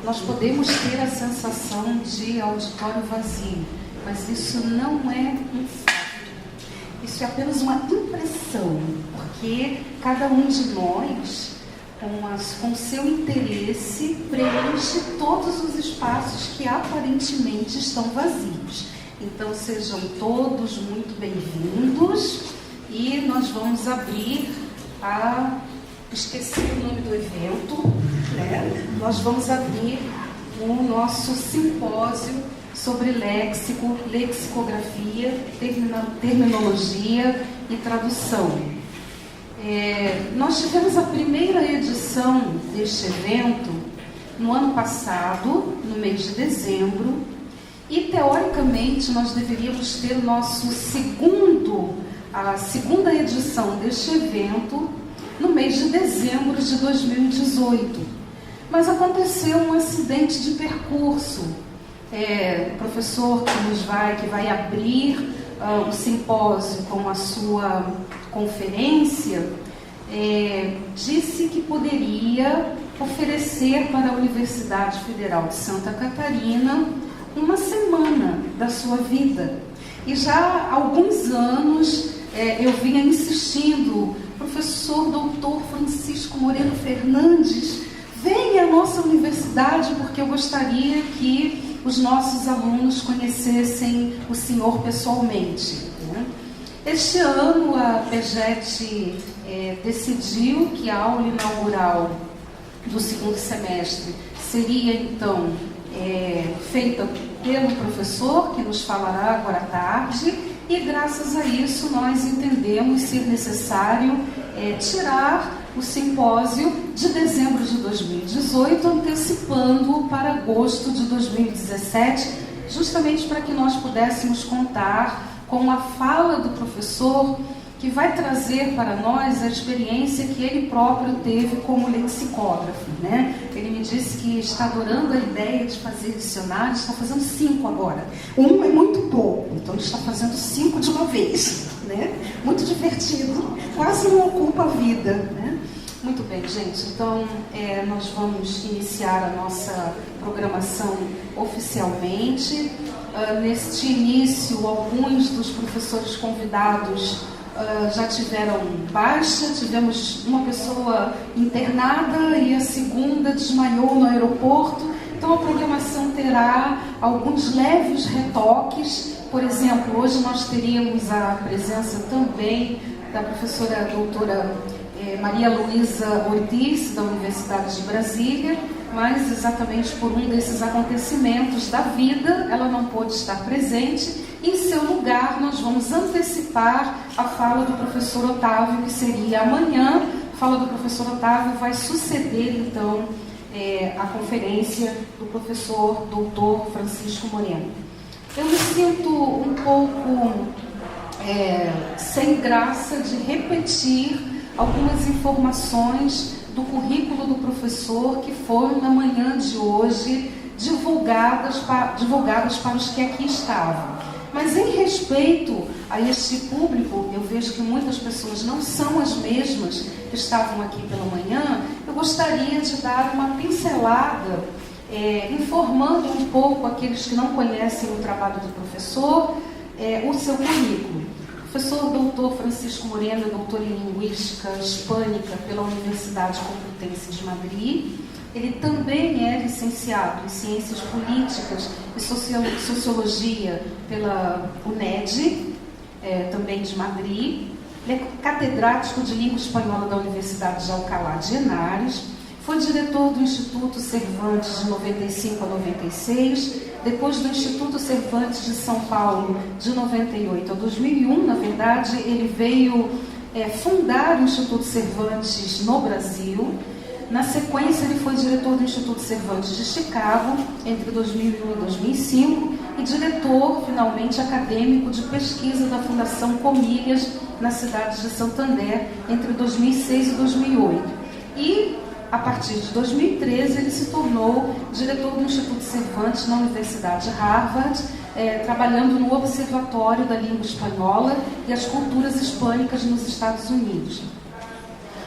nós podemos ter a sensação de auditório vazio, mas isso não é um fato. Isso é apenas uma impressão, porque cada um de nós, com seu interesse, preenche todos os espaços que aparentemente estão vazios. Então, sejam todos muito bem-vindos e nós vamos abrir esqueci o nome do evento, né? Nós vamos abrir o nosso simpósio sobre léxico, lexicografia, terminologia e tradução. Nós tivemos a primeira edição deste evento no ano passado, no mês de dezembro, e teoricamente nós deveríamos ter a segunda edição deste evento no mês de dezembro de 2018. Mas aconteceu um acidente de percurso. O professor que vai abrir o simpósio com a sua conferência, disse que poderia oferecer para a Universidade Federal de Santa Catarina uma semana da sua vida. E já há alguns anos eu vinha insistindo: professor doutor Francisco Moreno Fernandes, venha à nossa universidade, porque eu gostaria que os nossos alunos conhecessem o senhor pessoalmente, né? Este ano a PEGET decidiu que a aula inaugural do segundo semestre seria então feita pelo professor, que nos falará agora à tarde, e graças a isso nós entendemos ser necessário tirar o simpósio de dezembro de 2018, antecipando para agosto de 2017, justamente para que nós pudéssemos contar com a fala do professor, que vai trazer para nós a experiência que ele próprio teve como lexicógrafo, né? Ele me disse que está adorando a ideia de fazer dicionário, está fazendo 5 agora. Um é muito pouco, então ele está fazendo 5 de uma vez, né? Muito divertido, quase não ocupa a vida, né? Muito bem, gente. Então, nós vamos iniciar a nossa programação oficialmente. Neste início, alguns dos professores convidados já tiveram baixa. Tivemos uma pessoa internada e a segunda desmaiou no aeroporto. Então, a programação terá alguns leves retoques. Por exemplo, hoje nós teríamos a presença também da professora doutora Maria Luísa Ortiz, da Universidade de Brasília, mas exatamente por um desses acontecimentos da vida, ela não pôde estar presente. Em seu lugar, nós vamos antecipar a fala do professor Otávio, que seria amanhã. A fala do professor Otávio vai suceder, então, a conferência do professor doutor Francisco Moreno. Eu me sinto um pouco sem graça de repetir algumas informações do currículo do professor que foram na manhã de hoje divulgadas para os que aqui estavam. Mas em respeito a este público, eu vejo que muitas pessoas não são as mesmas que estavam aqui pela manhã. Eu gostaria de dar uma pincelada, informando um pouco aqueles que não conhecem o trabalho do professor, o seu currículo. O professor doutor Francisco Moreno é doutor em Linguística Hispânica pela Universidade Complutense de Madrid. Ele também é licenciado em Ciências Políticas e Sociologia pela UNED, também de Madrid. Ele é catedrático de Língua Espanhola da Universidade de Alcalá de Henares. Foi diretor do Instituto Cervantes de 95 a 96, depois do Instituto Cervantes de São Paulo de 98 a 2001. Na verdade, ele veio fundar o Instituto Cervantes no Brasil. Na sequência, ele foi diretor do Instituto Cervantes de Chicago entre 2001 e 2005 e diretor, finalmente, acadêmico de pesquisa da Fundação Comilhas na cidade de Santander entre 2006 e 2008. E a partir de 2013, ele se tornou diretor do Instituto Cervantes na Universidade de Harvard, trabalhando no Observatório da Língua Espanhola e as Culturas Hispânicas nos Estados Unidos.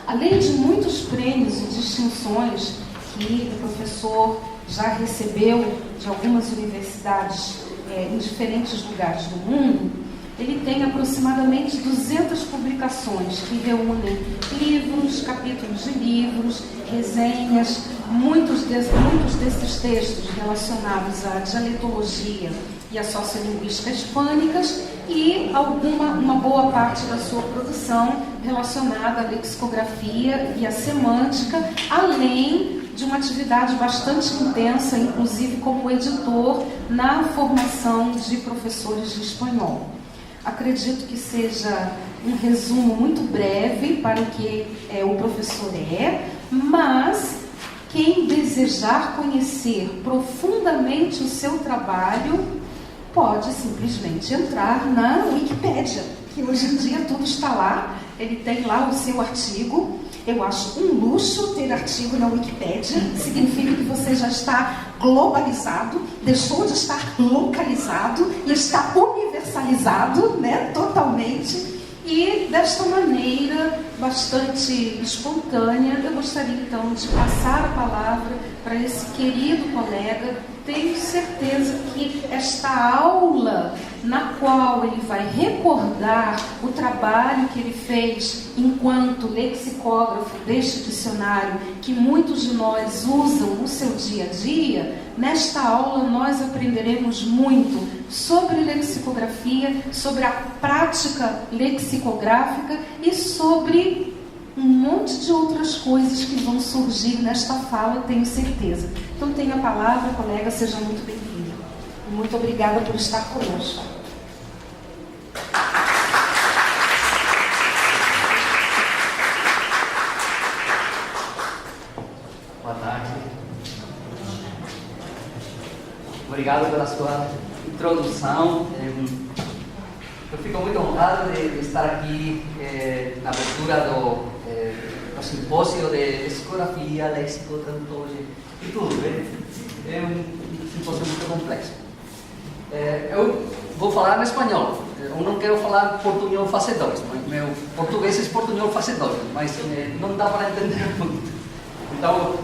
Além de muitos prêmios e distinções que o professor já recebeu de algumas universidades em diferentes lugares do mundo, ele tem aproximadamente 200 publicações que reúnem livros, capítulos de livros, resenhas, muitos desses textos relacionados à dialetologia e à sociolinguística hispânicas e uma boa parte da sua produção relacionada à lexicografia e à semântica, além de uma atividade bastante intensa, inclusive como editor, na formação de professores de espanhol. Acredito que seja um resumo muito breve para o que o professor mas quem desejar conhecer profundamente o seu trabalho pode simplesmente entrar na Wikipédia, que hoje em dia tudo está lá, ele tem lá o seu artigo. Eu acho um luxo ter artigo na Wikipédia, significa que você já está globalizado, deixou de estar localizado e está universalizado, né, totalmente. E desta maneira bastante espontânea, eu gostaria então de passar a palavra para esse querido colega. Tenho certeza que esta aula, na qual ele vai recordar o trabalho que ele fez enquanto lexicógrafo deste dicionário, que muitos de nós usam no seu dia a dia, nesta aula nós aprenderemos muito sobre lexicografia, sobre a prática lexicográfica e sobre um monte de outras coisas que vão surgir nesta fala, tenho certeza. Então, tenha a palavra, colega, seja muito bem-vindo. Muito obrigada por estar conosco. Boa tarde. Obrigado pela sua introdução. Eu fico muito honrado de estar aqui na abertura do simpósio de lexicografia, léxico, tradutologia e tudo. É um simpósio muito complexo. Eu vou falar em espanhol. Eu não quero falar portunhol fase 2. Meu português é portunhol fase 2, mas não dá para entender muito. Então,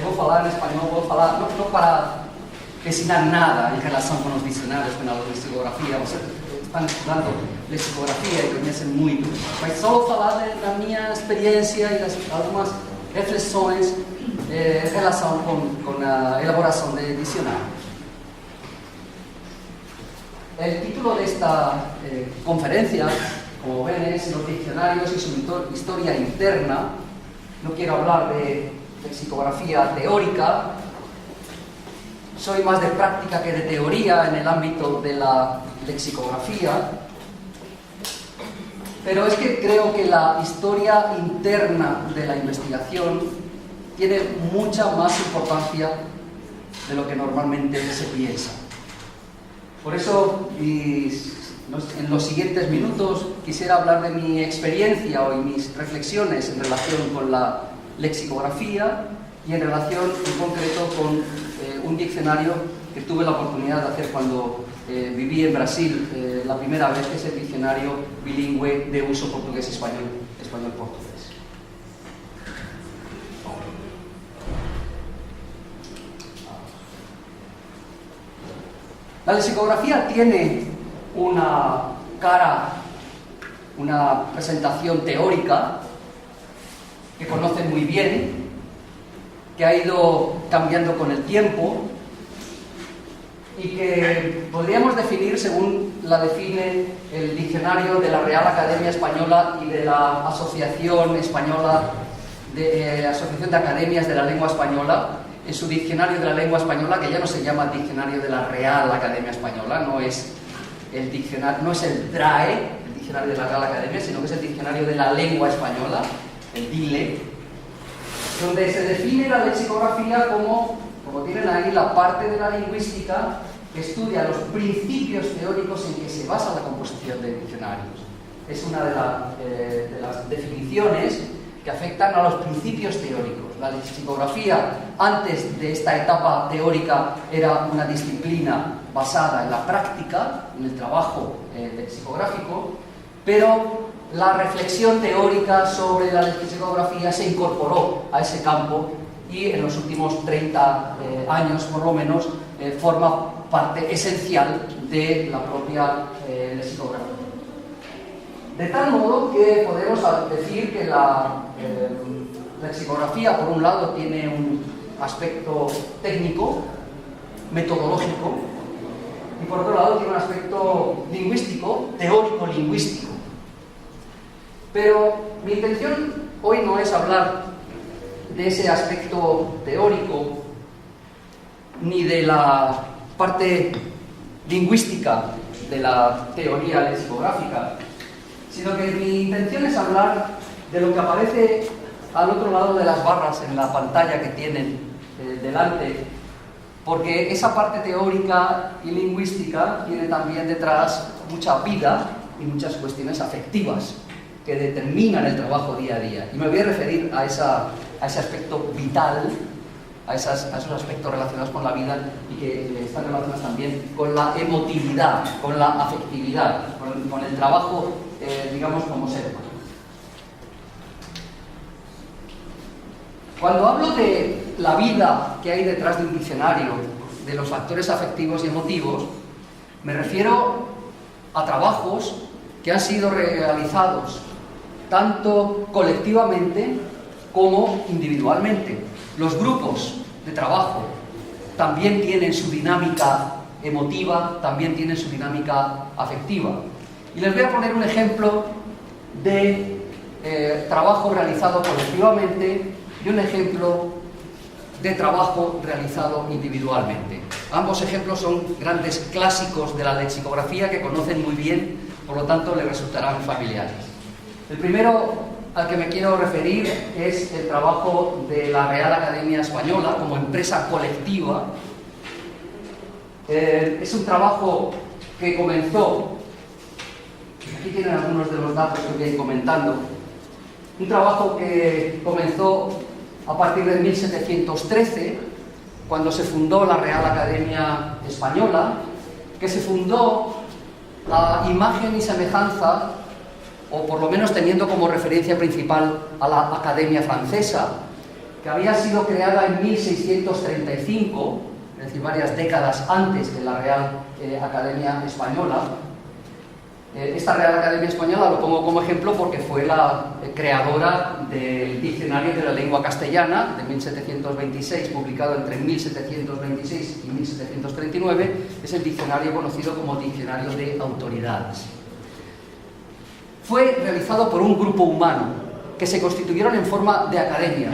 vou falar em espanhol, vou falar não para ensinar nada em relação com os dicionários, com a lexicografia. Vocês estão estudando lexicografia e conhecem muito, mas só falar da minha experiência e algumas reflexões em relação com a elaboração de dicionários. El título de esta conferencia, como ven, es Los diccionarios y su historia interna. No quiero hablar de lexicografía teórica, soy más de práctica que de teoría en el ámbito de la lexicografía, pero es que creo que la historia interna de la investigación tiene mucha más importancia de lo que normalmente se piensa. Por eso, en los siguientes minutos quisiera hablar de mi experiencia y mis reflexiones en relación con la lexicografía y en relación en concreto con un diccionario que tuve la oportunidad de hacer cuando viví en Brasil la primera vez, que es el diccionario bilingüe de uso portugués-español, español-portugués. La lexicografía tiene una cara, una presentación teórica que conocen muy bien, que ha ido cambiando con el tiempo y que podríamos definir según la define el diccionario de la Real Academia Española y de la Asociación Española Asociación de Academias de la Lengua Española, en su diccionario de la lengua española, que ya no se llama diccionario de la Real Academia Española, no es el diccionario, no es el DRAE, el diccionario de la Real Academia, sino que es el diccionario de la lengua española, el DILE, donde se define la lexicografía como tienen ahí la parte de la lingüística que estudia los principios teóricos en que se basa la composición de diccionarios. Es una de las definiciones que afectan a los principios teóricos. La lexicografía, antes de esta etapa teórica, era una disciplina basada en la práctica, en el trabajo lexicográfico, pero la reflexión teórica sobre la lexicografía se incorporó a ese campo y en los últimos 30 años, por lo menos, forma parte esencial de la propia lexicografía. De tal modo que podemos decir que la lexicografía, por un lado, tiene un aspecto técnico, metodológico, y por otro lado tiene un aspecto lingüístico, teórico-lingüístico. Pero mi intención hoy no es hablar de ese aspecto teórico ni de la parte lingüística de la teoría lexicográfica, sino que mi intención es hablar de lo que aparece al otro lado de las barras en la pantalla que tienen delante, porque esa parte teórica y lingüística tiene también detrás mucha vida y muchas cuestiones afectivas que determinan el trabajo día a día. Y me voy a referir a ese aspecto vital, a esos aspectos relacionados con la vida y que están relacionados también con la emotividad, con la afectividad, con el trabajo, digamos, como ser humano. Cuando hablo de la vida que hay detrás de un diccionario, de los factores afectivos y emotivos, me refiero a trabajos que han sido realizados tanto colectivamente como individualmente. Los grupos de trabajo también tienen su dinámica emotiva, también tienen su dinámica afectiva. Y les voy a poner un ejemplo de trabajo realizado colectivamente y un ejemplo de trabajo realizado individualmente. Ambos ejemplos son grandes clásicos de la lexicografía que conocen muy bien, por lo tanto les resultarán familiares. El primero al que me quiero referir es el trabajo de la Real Academia Española como empresa colectiva. Es un trabajo que comenzó, aquí tienen algunos de los datos que voy a ir comentando, un trabajo que comenzó a partir de 1713, cuando se fundó la Real Academia Española, que se fundó a imagen y semejanza, o por lo menos teniendo como referencia principal a la Academia Francesa, que había sido creada en 1635, es decir, varias décadas antes que la Real Academia Española. Esta Real Academia Española lo pongo como ejemplo porque fue la creadora del Diccionario de la Lengua Castellana de 1726, publicado entre 1726 y 1739. Es el diccionario conocido como Diccionario de Autoridades. Fue realizado por un grupo humano que se constituyeron en forma de academia,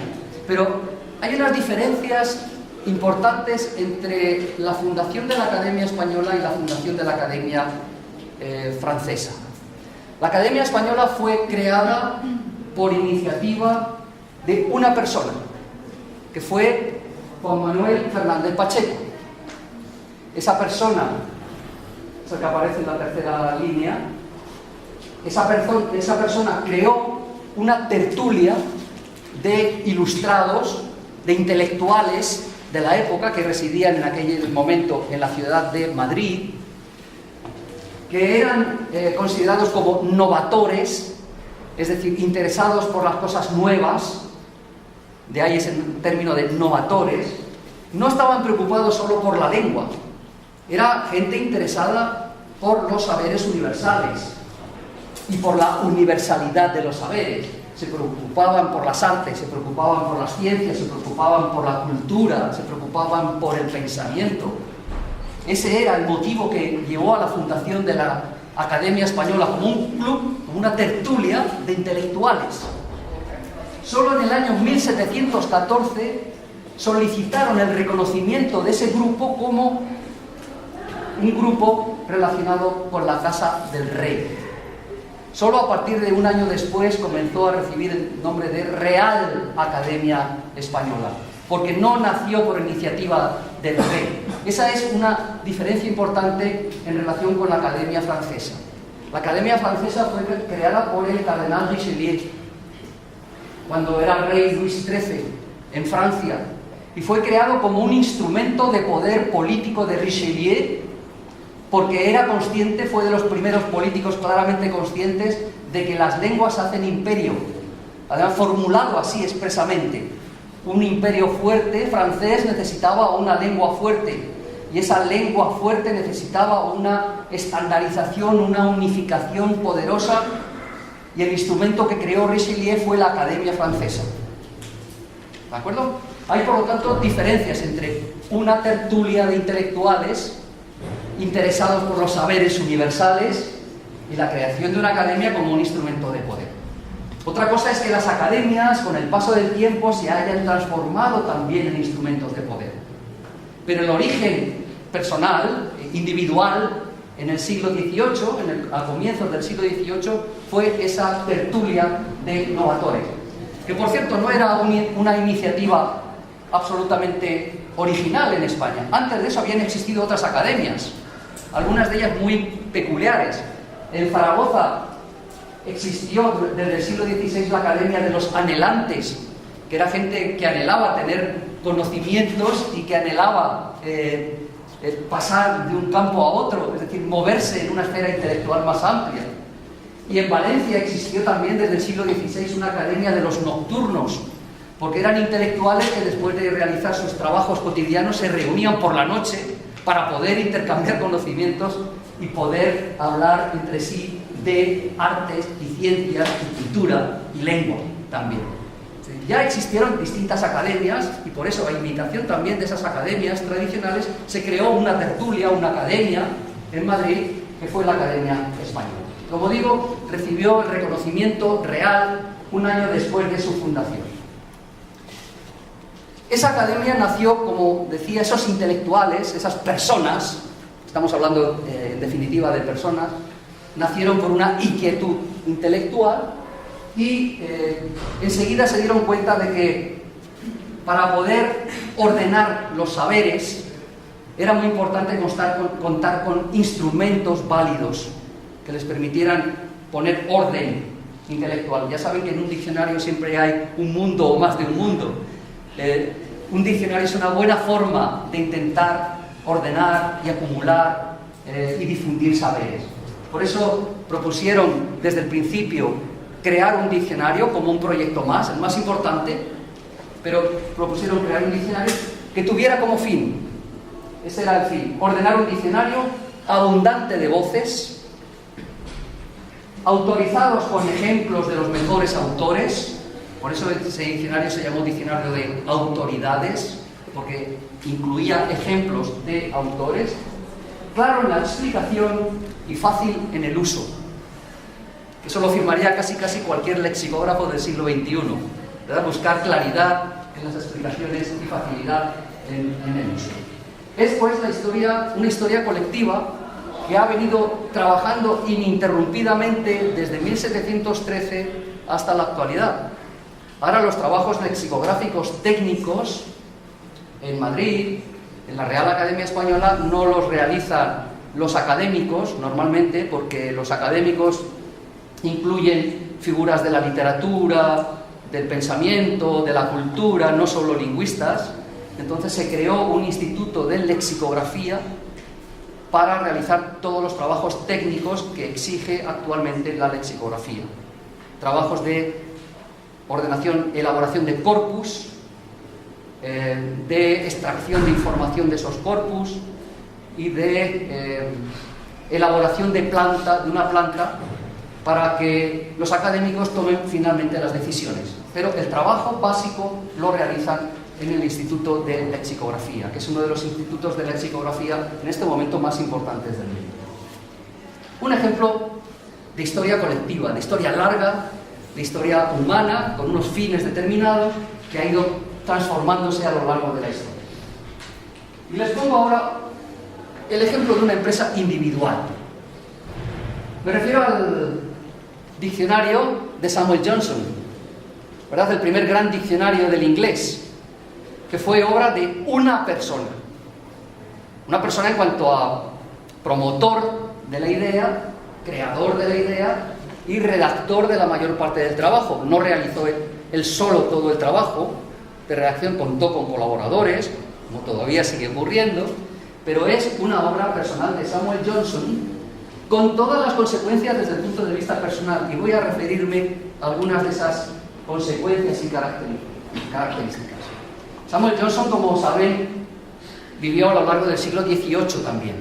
pero hay unas diferencias importantes entre la fundación de la Academia Española y la fundación de la Academia francesa. La Academia Española fue creada por iniciativa de una persona, que fue Juan Manuel Fernández Pacheco. Esa persona, es el que aparece en la tercera línea, esa persona creó una tertulia de ilustrados, de intelectuales de la época que residían en aquel momento en la ciudad de Madrid, que eran considerados como novatores, es decir, interesados por las cosas nuevas, de ahí ese término de novatores. No estaban preocupados solo por la lengua, era gente interesada por los saberes universales y por la universalidad de los saberes. Se preocupaban por las artes, se preocupaban por las ciencias, se preocupaban por la cultura, se preocupaban por el pensamiento. Ese era el motivo que llevó a la fundación de la Academia Española como un club, como una tertulia de intelectuales. Solo en el año 1714 solicitaron el reconocimiento de ese grupo como un grupo relacionado con la Casa del Rey. Solo a partir de un año después comenzó a recibir el nombre de Real Academia Española, porque no nació por iniciativa del rey. Esa es una diferencia importante en relación con la Academia Francesa. La Academia Francesa fue creada por el cardenal Richelieu, cuando era rey Luis XIII en Francia, y fue creado como un instrumento de poder político de Richelieu, porque era consciente, fue de los primeros políticos claramente conscientes de que las lenguas hacen imperio. Habían formulado así expresamente un imperio fuerte francés necesitaba una lengua fuerte, y esa lengua fuerte necesitaba una estandarización, una unificación poderosa, y el instrumento que creó Richelieu fue la Academia Francesa. ¿De acuerdo? Hay, por lo tanto, diferencias entre una tertulia de intelectuales interesados por los saberes universales y la creación de una academia como un instrumento de poder. Otra cosa es que las academias, con el paso del tiempo, se hayan transformado también en instrumentos de poder. Pero el origen personal, individual, en el siglo XVIII, a comienzos del siglo XVIII, fue esa tertulia de novatores, que por cierto no era una iniciativa absolutamente original en España. Antes de eso habían existido otras academias, algunas de ellas muy peculiares. En Zaragoza existió desde el siglo XVI la Academia de los Anhelantes, que era gente que anhelaba tener conocimientos y que anhelaba pasar de un campo a otro, es decir, moverse en una esfera intelectual más amplia. Y en Valencia existió también desde el siglo XVI una Academia de los Nocturnos, porque eran intelectuales que después de realizar sus trabajos cotidianos se reunían por la noche para poder intercambiar conocimientos y poder hablar entre sí de artes y ciencias y cultura y lengua también. Ya existieron distintas academias y por eso, a imitación también de esas academias tradicionales, se creó una tertulia, una academia en Madrid, que fue la Academia Española. Como digo, recibió el reconocimiento real un año después de su fundación. Esa academia nació, como decía, esos intelectuales, esas personas, estamos hablando en definitiva de personas, nacieron por una inquietud intelectual y enseguida se dieron cuenta de que para poder ordenar los saberes era muy importante contar con instrumentos válidos que les permitieran poner orden intelectual. Ya saben que en un diccionario siempre hay un mundo o más de un mundo. Un diccionario es una buena forma de intentar ordenar y acumular y difundir saberes. Por eso propusieron desde el principio crear un diccionario como un proyecto más, el más importante, pero propusieron crear un diccionario que tuviera como fin, ese era el fin, ordenar un diccionario abundante de voces, autorizados con ejemplos de los mejores autores. Por eso ese diccionario se llamó diccionario de autoridades, porque incluía ejemplos de autores, claro en la explicación y fácil en el uso. Eso lo firmaría casi cualquier lexicógrafo del siglo XXI, ¿verdad? Buscar claridad en las explicaciones y facilidad en el uso. Es pues una historia colectiva que ha venido trabajando ininterrumpidamente desde 1713 hasta la actualidad. Ahora los trabajos lexicográficos técnicos en Madrid, en la Real Academia Española, no los realizan los académicos normalmente, porque los académicos incluyen figuras de la literatura, del pensamiento, de la cultura, no solo lingüistas. Entonces se creó un instituto de lexicografía para realizar todos los trabajos técnicos que exige actualmente la lexicografía. Trabajos de ordenación, elaboración de corpus, de extracción de información de esos corpus y de elaboración de una planta para que los académicos tomen finalmente las decisiones. Pero el trabajo básico lo realizan en el Instituto de Lexicografía, que es uno de los institutos de lexicografía en este momento más importantes del mundo. Un ejemplo de historia colectiva, de historia larga, de historia humana, con unos fines determinados, que ha ido transformándose a lo largo de la historia. Y les pongo ahora el ejemplo de una empresa individual. Me refiero al diccionario de Samuel Johnson, ¿verdad? El primer gran diccionario del inglés, que fue obra de una persona. Una persona en cuanto a promotor de la idea, creador de la idea y redactor de la mayor parte del trabajo. No realizó él solo todo el trabajo de redacción, contó con colaboradores, como todavía sigue ocurriendo, pero es una obra personal de Samuel Johnson, con todas las consecuencias desde el punto de vista personal, y voy a referirme a algunas de esas consecuencias y características. Samuel Johnson, como saben, vivió a lo largo del siglo XVIII también.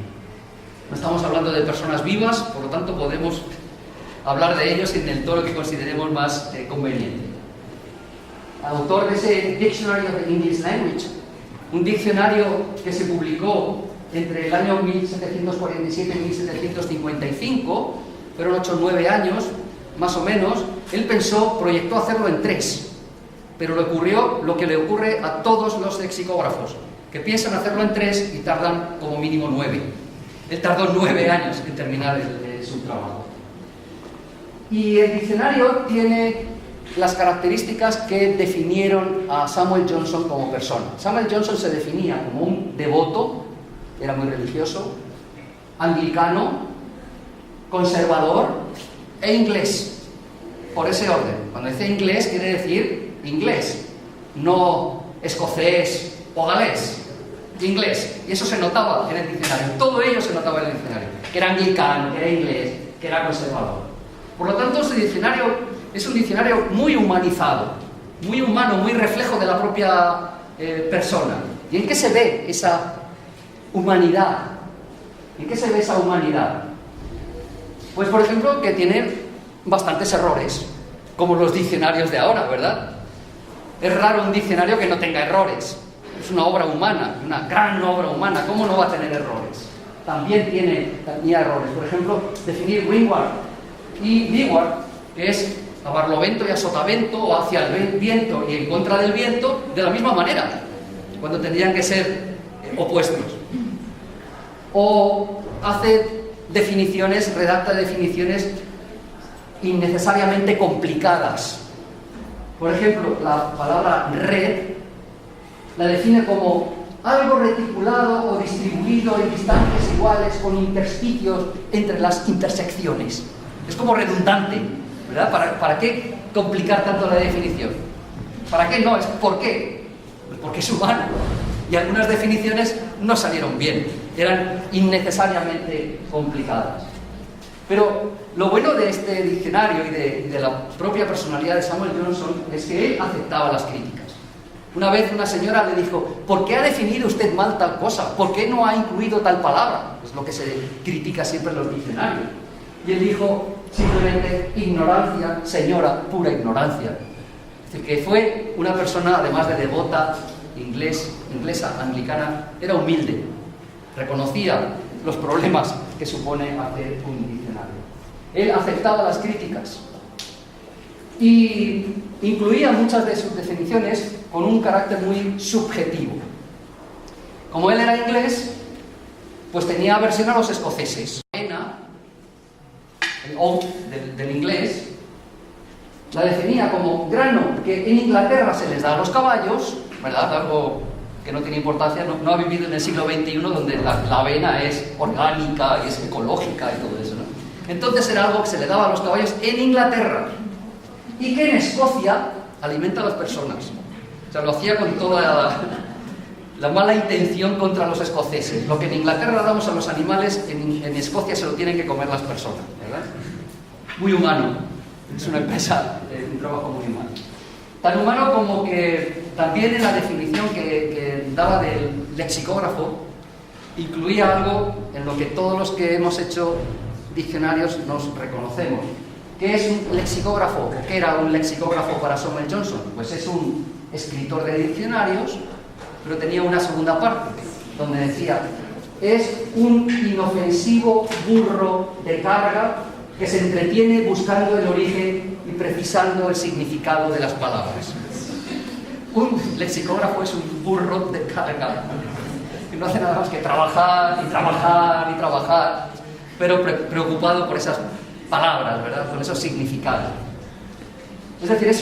No estamos hablando de personas vivas, por lo tanto podemos hablar de ellos en el tono que consideremos más conveniente. Autor de ese Dictionary of the English Language, un diccionario que se publicó entre el año 1747 y 1755, fueron 8 o 9 años, más o menos. Él proyectó hacerlo en 3, pero le ocurrió lo que le ocurre a todos los lexicógrafos, que piensan hacerlo en 3 y tardan como mínimo 9. Él tardó 9 años en terminar su trabajo. Y el diccionario tiene las características que definieron a Samuel Johnson como persona. Samuel Johnson se definía como un devoto, era muy religioso, anglicano, conservador e inglés. Por ese orden. Cuando dice inglés quiere decir inglés, no escocés o galés. Inglés. Y eso se notaba en el diccionario. Todo ello se notaba en el diccionario. Que era anglicano, que era inglés, que era conservador. Por lo tanto, este diccionario es un diccionario muy humanizado, muy humano, muy reflejo de la propia persona. ¿Y en qué se ve esa humanidad? ¿En qué se ve esa humanidad? Pues, por ejemplo, que tiene bastantes errores, como los diccionarios de ahora, ¿verdad? Es raro un diccionario que no tenga errores. Es una obra humana, una gran obra humana. ¿Cómo no va a tener errores? También tenía errores. Por ejemplo, definir windward y leeward, que es a barlovento y a sotavento, o hacia el viento y en contra del viento, de la misma manera, cuando tendrían que ser opuestos. O redacta definiciones innecesariamente complicadas. Por ejemplo, la palabra red la define como algo reticulado o distribuido en distancias iguales con intersticios entre las intersecciones. Es como redundante, ¿verdad? ¿Para qué complicar tanto la definición? ¿Para qué no? ¿Por qué? Pues porque es humano. Y algunas definiciones no salieron bien, eran innecesariamente complicadas. Pero lo bueno de este diccionario y de la propia personalidad de Samuel Johnson es que él aceptaba las críticas. Una vez una señora le dijo: ¿por qué ha definido usted mal tal cosa? ¿Por qué no ha incluido tal palabra? Es lo que se critica siempre en los diccionarios. Y él dijo simplemente: ignorancia, señora, pura ignorancia. Es decir, que fue una persona, además de devota, inglesa, anglicana, era humilde, reconocía los problemas que supone hacer un diccionario. Él aceptaba las críticas y incluía muchas de sus definiciones con un carácter muy subjetivo. Como él era inglés, pues tenía aversión a los escoceses. El oath del inglés la definía como grano que en Inglaterra se les da a los caballos, ¿verdad? Algo que no tiene importancia, no ha vivido en el siglo XXI, donde la avena es orgánica y es ecológica y todo eso, ¿no? Entonces era algo que se le daba a los caballos en Inglaterra y que en Escocia alimenta a las personas. O sea, lo hacía con toda la mala intención contra los escoceses. Lo que en Inglaterra damos a los animales, en Escocia se lo tienen que comer las personas, ¿verdad? Muy humano. Es una empresa, un trabajo muy humano. Tan humano como que también en la definición que daba del lexicógrafo incluía algo en lo que todos los que hemos hecho diccionarios nos reconocemos. ¿Qué es un lexicógrafo? ¿Qué era un lexicógrafo para Samuel Johnson? Pues es un escritor de diccionarios, pero tenía una segunda parte, donde decía: es un inofensivo burro de carga que se entretiene buscando el origen y precisando el significado de las palabras. Un lexicógrafo es un burro de carga, que no hace nada más que trabajar y trabajar y trabajar, pero preocupado por esas palabras, ¿verdad? Con esos significados. Es decir,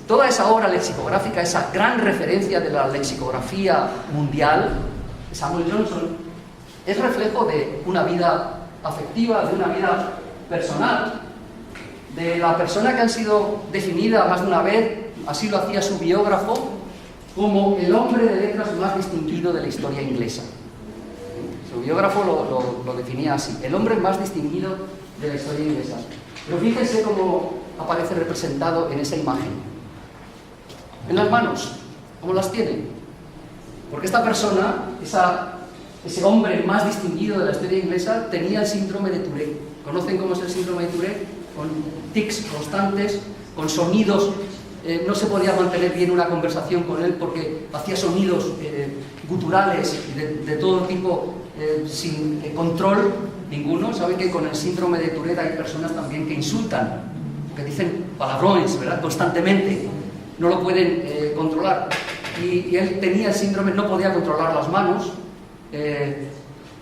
toda esa obra lexicográfica, esa gran referencia de la lexicografía mundial, Samuel Johnson, es reflejo de una vida afectiva, de una vida personal, de la persona que han sido definida más de una vez, así lo hacía su biógrafo, como el hombre de letras más distinguido de la historia inglesa. Su biógrafo lo definía así: el hombre más distinguido de la historia inglesa. Pero fíjense cómo aparece representado en esa imagen. En las manos ¿Cómo las tiene? Porque esta persona, ese hombre más distinguido de la historia inglesa, tenía el síndrome de Tourette. ¿Conocen cómo es el síndrome de Tourette? Con tics constantes, con sonidos. No se podía mantener bien una conversación con él porque hacía sonidos guturales de todo tipo, sin control ninguno. Saben que con el síndrome de Tourette hay personas también que insultan, que dicen palabrones, ¿verdad?, constantemente. No lo pueden controlar. Y él tenía el síndrome, no podía controlar las manos,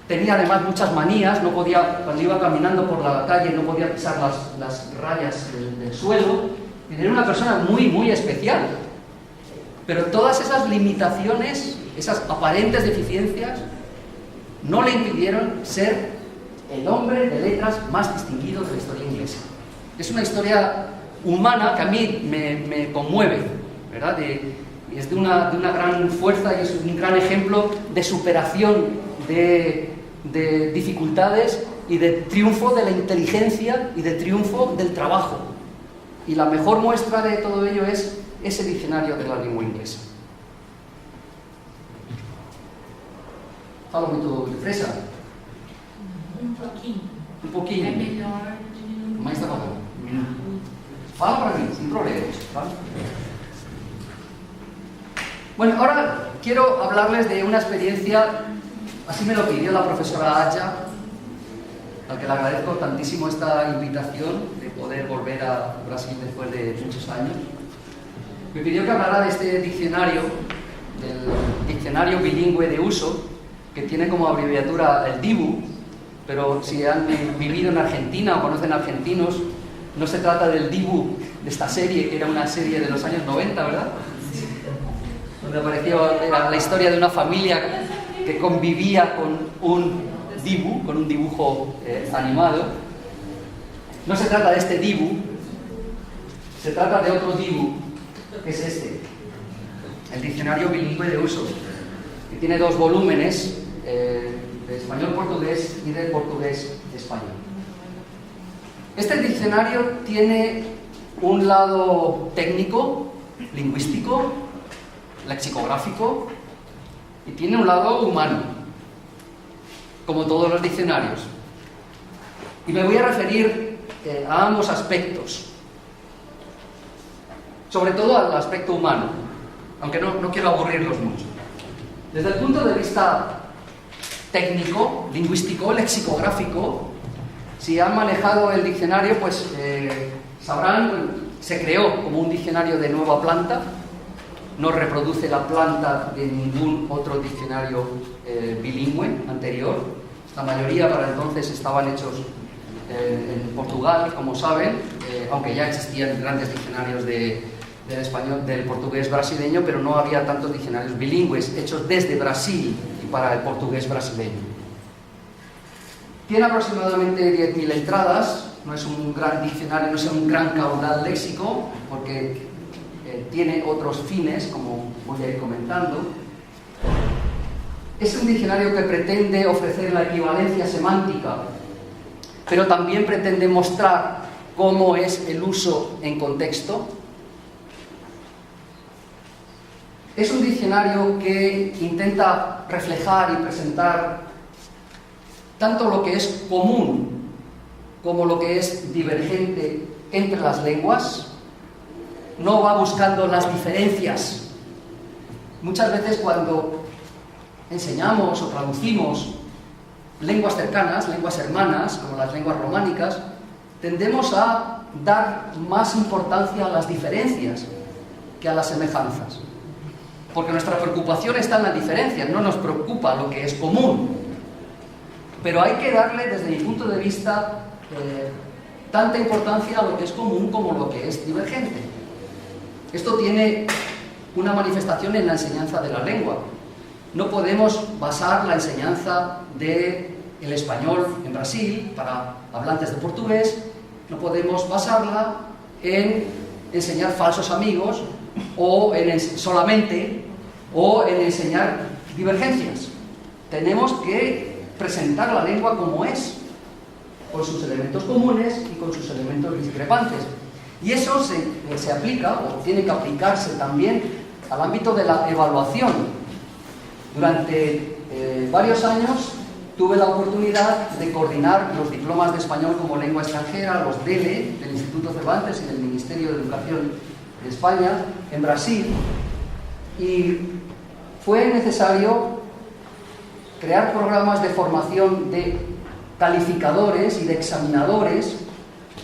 tenía además muchas manías, no podía, cuando iba caminando por la calle no podía pisar las rayas del suelo. Era una persona muy, muy especial. Pero todas esas limitaciones, esas aparentes deficiencias, no le impidieron ser el hombre de letras más distinguido de la historia inglesa. Es una historia humana que a mí me conmueve, ¿verdad? Es de una gran fuerza y es un gran ejemplo de superación de dificultades y de triunfo de la inteligencia y de triunfo del trabajo. Y la mejor muestra de todo ello es ese diccionario de la lengua inglesa. Fala muito depressa? Pouquinho. Um pouquinho. É melhor diminuir. Mais devagar. Fala para mí, sin problemas. ¿Vale? Bueno, ahora quiero hablarles de una experiencia, así me lo pidió la profesora Aya, al que le agradezco tantísimo esta invitación de poder volver a Brasil después de muchos años. Me pidió que hablara de este diccionario, del diccionario bilingüe de uso, que tiene como abreviatura el DIBU, pero si han vivido en Argentina o conocen argentinos, no se trata del DIBU de esta serie, que era una serie de los años 90, ¿verdad? Donde apareció, era la historia de una familia que convivía con un DIBU, con un dibujo animado. No se trata de este DIBU, se trata de otro DIBU, que es este, el diccionario bilingüe de uso, que tiene 2 volúmenes, de español-portugués y de portugués-español. Este diccionario tiene un lado técnico, lingüístico, lexicográfico, y tiene un lado humano, como todos los diccionarios. Y me voy a referir a ambos aspectos, sobre todo al aspecto humano, aunque no quiero aburrirlos mucho. Desde el punto de vista técnico, lingüístico, lexicográfico, si han manejado el diccionario, pues sabrán, se creó como un diccionario de nueva planta, no reproduce la planta de ningún otro diccionario bilingüe anterior. La mayoría para entonces estaban hechos en Portugal, como saben, aunque ya existían grandes diccionarios del español, del portugués brasileño, pero no había tantos diccionarios bilingües hechos desde Brasil y para el portugués brasileño. Tiene aproximadamente 10.000 entradas, no es un gran diccionario, no es un gran caudal léxico, porque tiene otros fines, como voy a ir comentando. Es un diccionario que pretende ofrecer la equivalencia semántica, pero también pretende mostrar cómo es el uso en contexto. Es un diccionario que intenta reflejar y presentar tanto lo que es común como lo que es divergente entre las lenguas. No va buscando las diferencias. Muchas veces cuando enseñamos o traducimos lenguas cercanas, lenguas hermanas, como las lenguas románicas, tendemos a dar más importancia a las diferencias que a las semejanzas. Porque nuestra preocupación está en las diferencias, no nos preocupa lo que es común. Pero hay que darle, desde mi punto de vista, tanta importancia a lo que es común como lo que es divergente. Esto tiene una manifestación en la enseñanza de la lengua. No podemos basar la enseñanza del español en Brasil para hablantes de portugués, no podemos basarla en enseñar falsos amigos o solamente en enseñar divergencias. Tenemos que presentar la lengua como es, con sus elementos comunes y con sus elementos discrepantes. Y eso se aplica, o tiene que aplicarse también, al ámbito de la evaluación. Durante varios años tuve la oportunidad de coordinar los diplomas de español como lengua extranjera, los DELE, del Instituto Cervantes y del Ministerio de Educación de España, en Brasil, y fue necesario crear programas de formación de calificadores y de examinadores,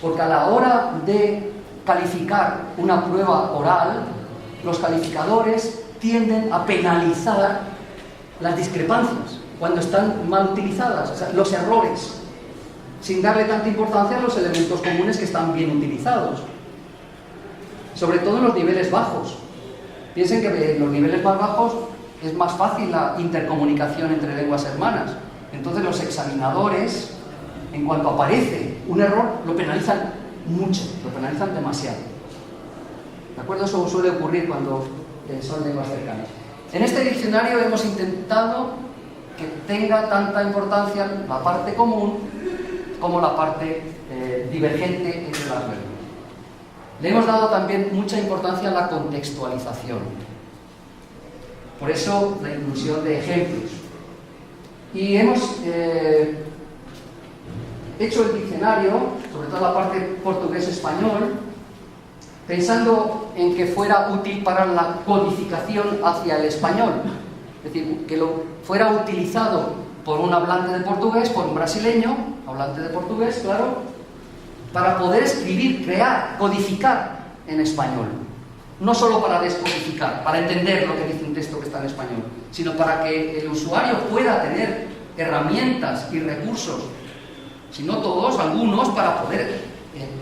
porque a la hora de calificar una prueba oral, los calificadores tienden a penalizar las discrepancias cuando están mal utilizadas, o sea, los errores, sin darle tanta importancia a los elementos comunes que están bien utilizados, sobre todo en los niveles bajos. Piensen que en los niveles más bajos es más fácil la intercomunicación entre lenguas hermanas. Entonces los examinadores, en cuanto aparece un error, lo penalizan mucho, lo penalizan demasiado. ¿De acuerdo? Eso suele ocurrir cuando son lenguas cercanas. En este diccionario hemos intentado que tenga tanta importancia la parte común como la parte divergente entre las lenguas. Le hemos dado también mucha importancia a la contextualización. Por eso la inclusión de ejemplos. Y hemos hecho el diccionario, sobre todo la parte portugués-español, pensando en que fuera útil para la codificación hacia el español. Es decir, que lo fuera utilizado por un hablante de portugués, por un brasileño, hablante de portugués, claro, para poder escribir, crear, codificar en español. No solo para descodificar, para entender lo que dice un texto que está en español, sino para que el usuario pueda tener herramientas y recursos, si no todos, algunos, para poder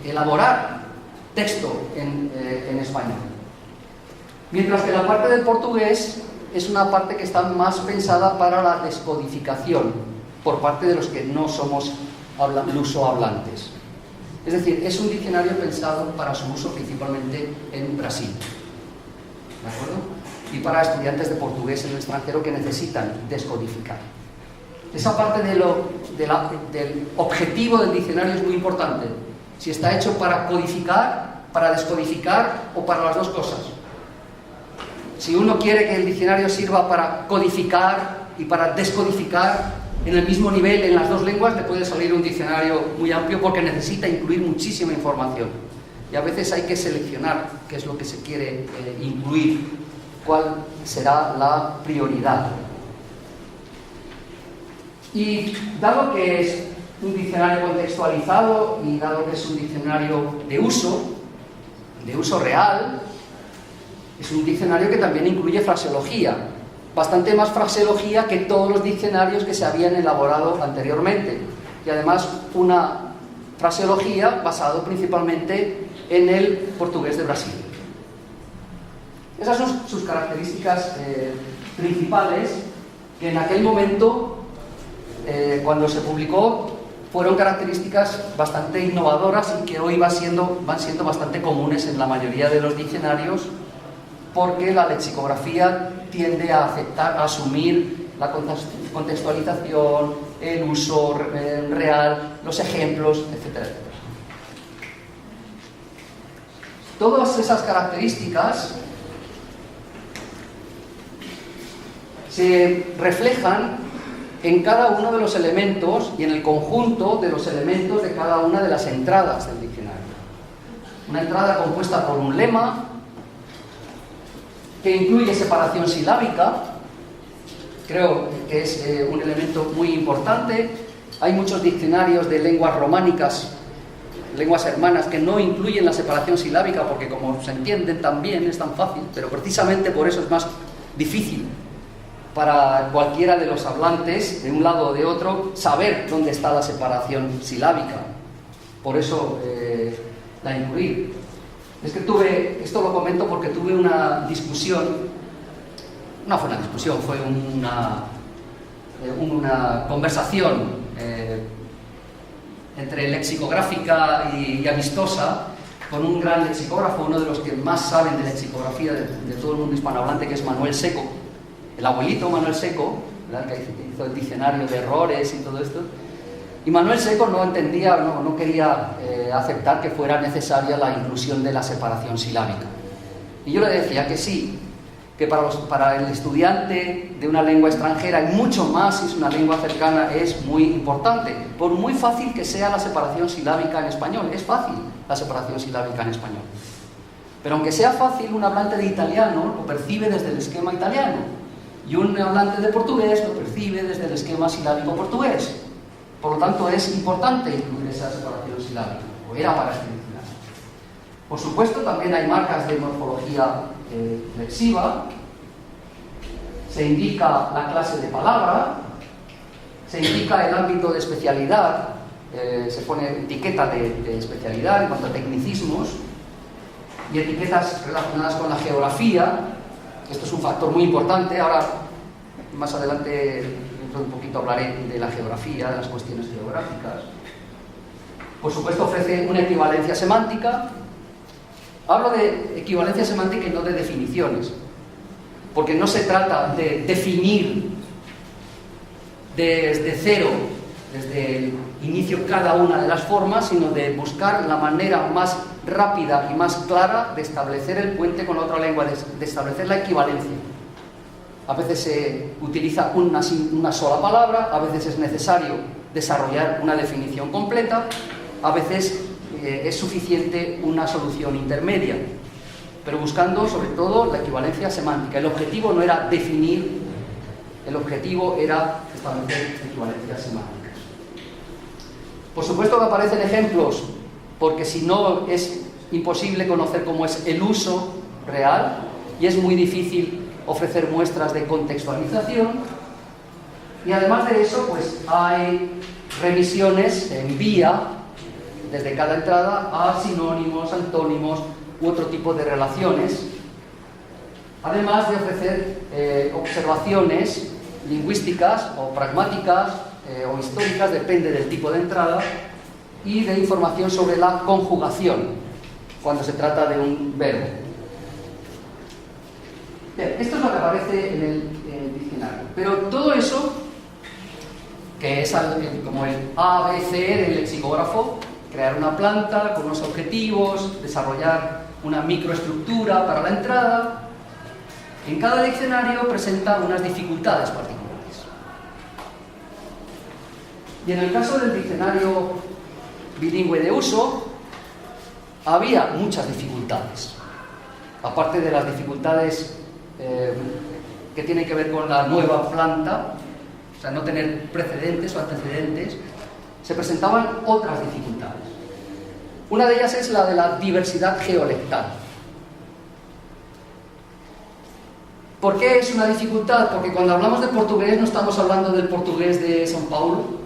elaborar texto en español. Mientras que la parte del portugués es una parte que está más pensada para la descodificación por parte de los que no somos lusohablantes. Es decir, es un diccionario pensado para su uso principalmente en Brasil, ¿de acuerdo? Y para estudiantes de portugués en el extranjero que necesitan descodificar. Esa parte del objetivo del diccionario es muy importante. Si está hecho para codificar, para descodificar o para las dos cosas. Si uno quiere que el diccionario sirva para codificar y para descodificar en el mismo nivel en las dos lenguas, le puede salir un diccionario muy amplio porque necesita incluir muchísima información. Y a veces hay que seleccionar qué es lo que se quiere incluir, cuál será la prioridad. Y dado que es un diccionario contextualizado y dado que es un diccionario de uso real, es un diccionario que también incluye fraseología, bastante más fraseología que todos los diccionarios que se habían elaborado anteriormente, y además una fraseología basada principalmente en el portugués de Brasil. Esas son sus características principales, que en aquel momento, cuando se publicó, fueron características bastante innovadoras y que hoy van siendo bastante comunes en la mayoría de los diccionarios, porque la lexicografía tiende a aceptar, a asumir la contextualización, el uso real, los ejemplos, etcétera, etcétera. Todas esas características se reflejan en cada uno de los elementos y en el conjunto de los elementos de cada una de las entradas del diccionario. Una entrada compuesta por un lema, que incluye separación silábica, creo que es un elemento muy importante. Hay muchos diccionarios de lenguas románicas, lenguas hermanas, que no incluyen la separación silábica porque, como se entienden también, es tan fácil, pero precisamente por eso es más difícil para cualquiera de los hablantes, de un lado o de otro, saber dónde está la separación silábica. Por eso la incluí. Es que esto lo comento porque tuve una discusión, no fue una discusión, fue una conversación entre lexicográfica y amistosa con un gran lexicógrafo, uno de los que más saben de lexicografía de todo el mundo hispanohablante, que es Manuel Seco, el abuelito Manuel Seco, ¿verdad?, que hizo el diccionario de errores y todo esto. Y Manuel Seco no entendía, no quería aceptar que fuera necesaria la inclusión de la separación silábica. Y yo le decía que sí, que para el estudiante de una lengua extranjera, y mucho más si es una lengua cercana, es muy importante. Por muy fácil que sea la separación silábica en español, es fácil la separación silábica en español. Pero aunque sea fácil, un hablante de italiano lo percibe desde el esquema italiano, y un hablante de portugués lo percibe desde el esquema silábico portugués. Por lo tanto, es importante incluir esa separación silábica, o era para este diccionario. Por supuesto, también hay marcas de morfología flexiva, se indica la clase de palabra, se indica el ámbito de especialidad, se pone etiqueta de especialidad en cuanto a tecnicismos, y etiquetas relacionadas con la geografía. Esto es un factor muy importante. Ahora, más adelante, dentro de un poquito, hablaré de la geografía, de las cuestiones geográficas. Por supuesto, ofrece una equivalencia semántica. Hablo de equivalencia semántica y no de definiciones, porque no se trata de definir desde cero, desde el inicio, cada una de las formas, sino de buscar la manera más rápida y más clara de establecer el puente con la otra lengua, de establecer la equivalencia. A veces se utiliza una sola palabra, a veces es necesario desarrollar una definición completa, a veces es suficiente una solución intermedia, pero buscando sobre todo la equivalencia semántica. El objetivo no era definir, el objetivo era establecer equivalencias semánticas. Por supuesto que aparecen ejemplos, porque si no es imposible conocer cómo es el uso real, y es muy difícil ofrecer muestras de contextualización. Y además de eso, pues hay remisiones en vía desde cada entrada a sinónimos, antónimos u otro tipo de relaciones, además de ofrecer observaciones lingüísticas o pragmáticas o históricas, depende del tipo de entrada, y de información sobre la conjugación cuando se trata de un verbo. Bien, esto es lo que aparece en el diccionario, pero todo eso, que es como el ABC del lexicógrafo, crear una planta con unos objetivos, desarrollar una microestructura para la entrada, en cada diccionario presenta unas dificultades particulares. Y en el caso del diccionario bilingüe de uso, había muchas dificultades. Aparte de las dificultades que tienen que ver con la nueva planta, o sea, no tener precedentes o antecedentes, se presentaban otras dificultades. Una de ellas es la de la diversidad geolectal. ¿Por qué es una dificultad? Porque cuando hablamos de portugués no estamos hablando del portugués de São Paulo,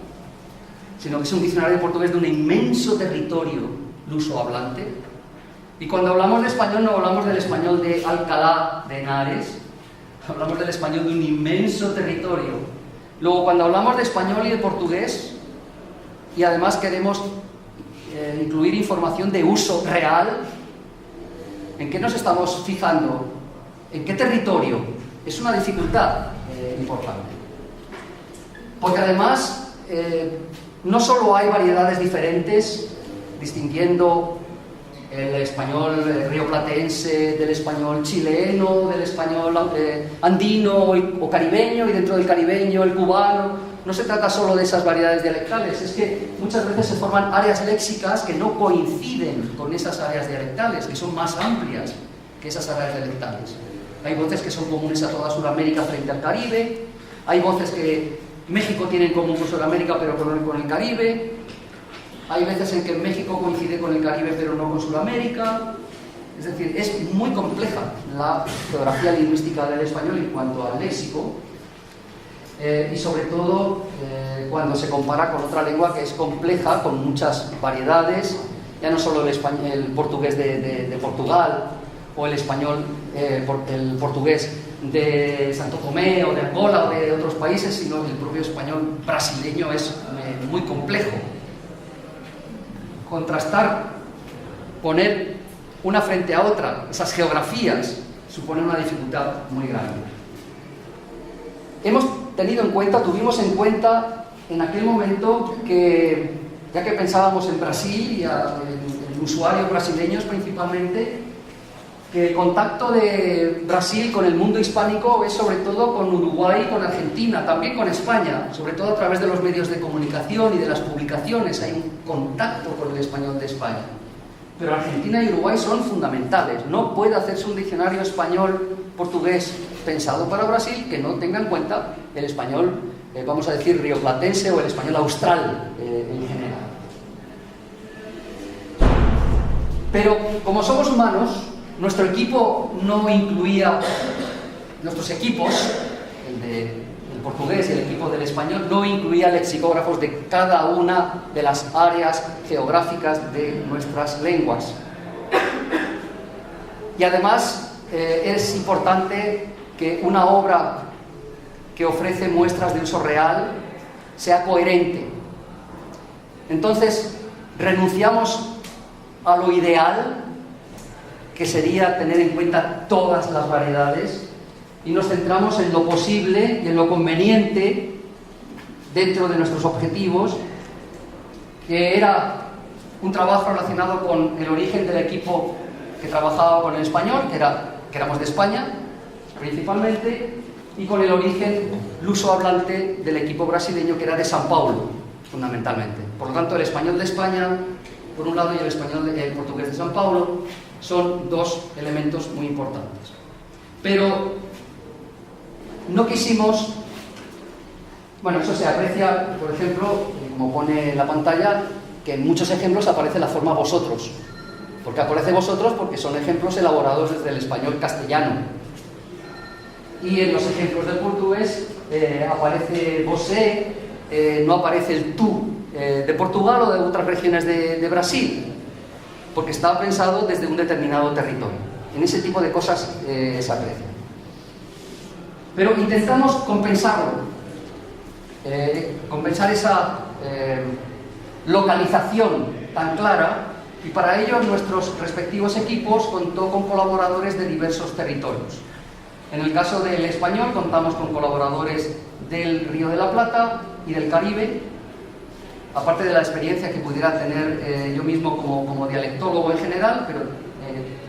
sino que es un diccionario de portugués de un inmenso territorio lusohablante. Y cuando hablamos de español no hablamos del español de Alcalá de Henares, hablamos del español de un inmenso territorio. Luego, cuando hablamos de español y de portugués, y además queremos incluir información de uso real, ¿en qué nos estamos fijando? ¿En qué territorio? Es una dificultad importante. Porque además, no solo hay variedades diferentes, distinguiendo el español rioplatense del español chileno, del español andino o caribeño, y dentro del caribeño el cubano. No se trata solo de esas variedades dialectales, es que muchas veces se forman áreas léxicas que no coinciden con esas áreas dialectales, que son más amplias que esas áreas dialectales. Hay voces que son comunes a toda Sudamérica frente al Caribe, hay voces que México tiene en común con Sudamérica pero con el Caribe, hay veces en que México coincide con el Caribe pero no con Sudamérica. Es decir, es muy compleja la geografía lingüística del español en cuanto al léxico, y sobre todo cuando se compara con otra lengua que es compleja, con muchas variedades, ya no solo el portugués de Portugal o el español, el portugués de Santo Tomé o de Angola o de otros países, sino el propio español brasileño es muy complejo. Contrastar, poner una frente a otra esas geografías supone una dificultad muy grande. Tuvimos en cuenta en aquel momento que, ya que pensábamos en Brasil y en usuarios brasileños principalmente, que el contacto de Brasil con el mundo hispánico es sobre todo con Uruguay y con Argentina, también con España, sobre todo a través de los medios de comunicación y de las publicaciones hay un contacto con el español de España. Pero Argentina y Uruguay son fundamentales. No puede hacerse un diccionario español-portugués pensado para Brasil que no tenga en cuenta el español, vamos a decir, rioplatense o el español austral en general. Pero como somos humanos, nuestro equipo no incluía, nuestros equipos, el portugués y el equipo del español, no incluía lexicógrafos de cada una de las áreas geográficas de nuestras lenguas. Y además es importante que una obra que ofrece muestras de uso real sea coherente. Entonces, renunciamos a lo ideal, que sería tener en cuenta todas las variedades, y nos centramos en lo posible y en lo conveniente dentro de nuestros objetivos, que era un trabajo relacionado con el origen del equipo que trabajaba con el español, que éramos de España principalmente, y con el origen luso-hablante del equipo brasileño, que era de São Paulo, fundamentalmente. Por lo tanto, el español de España, por un lado, y el portugués de São Paulo, son dos elementos muy importantes. Pero no quisimos, bueno, eso se aprecia, por ejemplo, como pone en la pantalla, que en muchos ejemplos aparece la forma vosotros. ¿Por qué aparece vosotros? Porque son ejemplos elaborados desde el español castellano. Y en los ejemplos del portugués aparece vosé, no aparece el tú de Portugal o de otras regiones de Brasil, porque está pensado desde un determinado territorio. En ese tipo de cosas se aprecia. Pero intentamos compensarlo, compensar esa localización tan clara, y para ello nuestros respectivos equipos contó con colaboradores de diversos territorios. En el caso del español contamos con colaboradores del Río de la Plata y del Caribe, aparte de la experiencia que pudiera tener yo mismo como dialectólogo en general, pero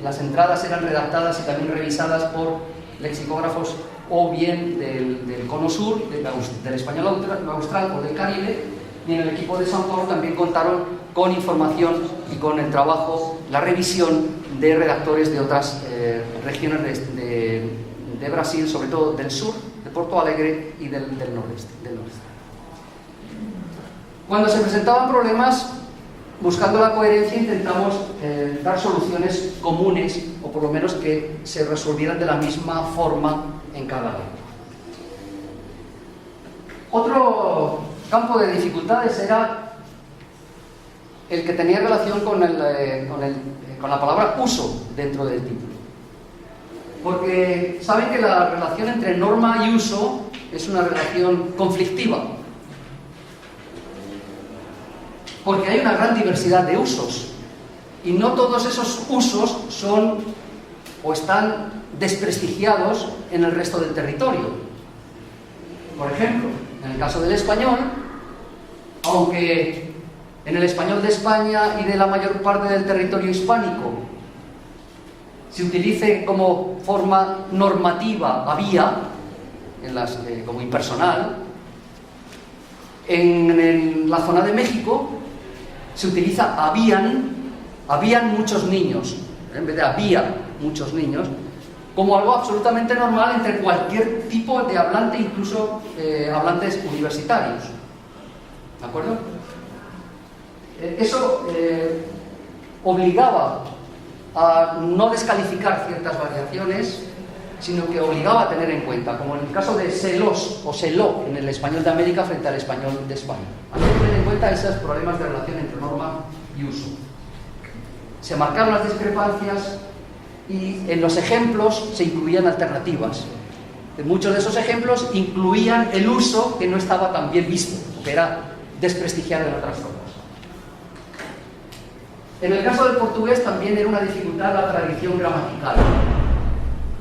las entradas eran redactadas y también revisadas por lexicógrafos o bien del Cono Sur, del español austral o del Caribe, y en el equipo de São Paulo también contaron con información y con el trabajo, la revisión de redactores de otras regiones de Brasil, sobre todo del sur, de Porto Alegre y del noreste. Cuando se presentaban problemas, buscando la coherencia, intentamos dar soluciones comunes, o por lo menos que se resolvieran de la misma forma en cada lengua. Otro campo de dificultades era el que tenía relación con la palabra uso dentro del título. Porque saben que la relación entre norma y uso es una relación conflictiva. Porque hay una gran diversidad de usos. Y no todos esos usos son o están desprestigiados en el resto del territorio. Por ejemplo, en el caso del español, aunque en el español de España y de la mayor parte del territorio hispánico se utilice como forma normativa había, como impersonal, en la zona de México se utiliza habían muchos niños, en vez de había muchos niños, como algo absolutamente normal entre cualquier tipo de hablante, incluso hablantes universitarios. ¿De acuerdo? Eso obligaba a no descalificar ciertas variaciones, sino que obligaba a tener en cuenta, como en el caso de celos o celó en el español de América frente al español de España. Hay que tener en cuenta esos problemas de relación entre norma y uso. Se marcaron las discrepancias y en los ejemplos se incluían alternativas. En muchos de esos ejemplos incluían el uso que no estaba tan bien visto, que era desprestigiado en otras formas. En el caso del portugués también era una dificultad la tradición gramatical.